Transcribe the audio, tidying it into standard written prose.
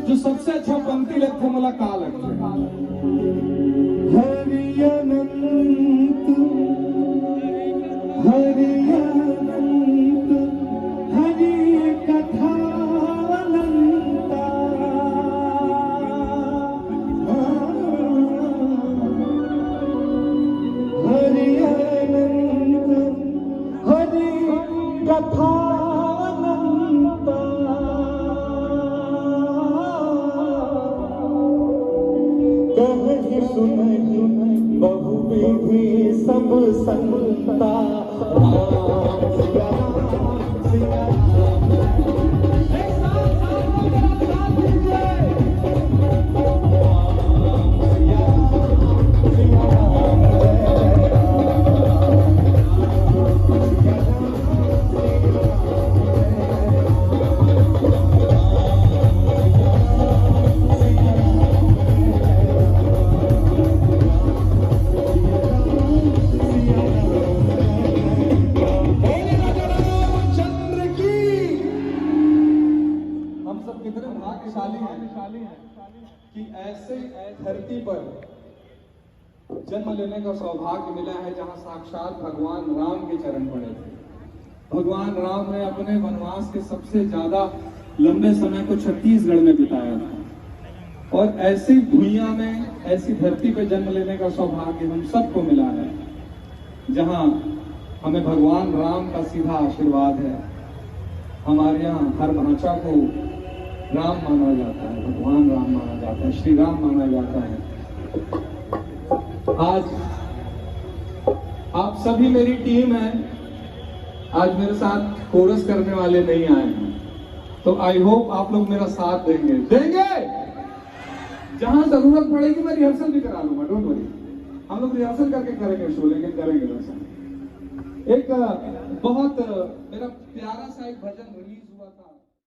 जो सबसे अच्छा पंक्ति लगते मला का लगते हरि अनंत हरि अनंत हरि कथा अनंता हरि अनंत हरि कथा बहुविधि सब संता कि ऐसे धरती पर जन्म लेने का सौभाग्य मिला है जहां साक्षात भगवान राम के चरण पड़े थे। भगवान राम ने अपने वनवास के सबसे ज्यादा लंबे समय को छत्तीसगढ़ में बिताया था और ऐसी भूइया में ऐसी धरती पर जन्म लेने का सौभाग्य हम सबको मिला है जहां हमें भगवान राम का सीधा आशीर्वाद है। हमारे यहाँ हर भाषा को राम माना जाता है, भगवान राम माना जाता है, श्री राम माना जाता है। आज आप सभी मेरी टीम है, आज मेरे साथ कोरस करने वाले नहीं आए हैं, तो आई होप आप लोग मेरा साथ देंगे। जहां जरूरत पड़ेगी मैं रिहर्सल भी करा लूंगा, डोंट वरी। हम लोग रिहर्सल करके करेंगे शो, लेकिन करेंगे रिहर्सल। एक बहुत मेरा प्यारा सा एक भजन रिलीज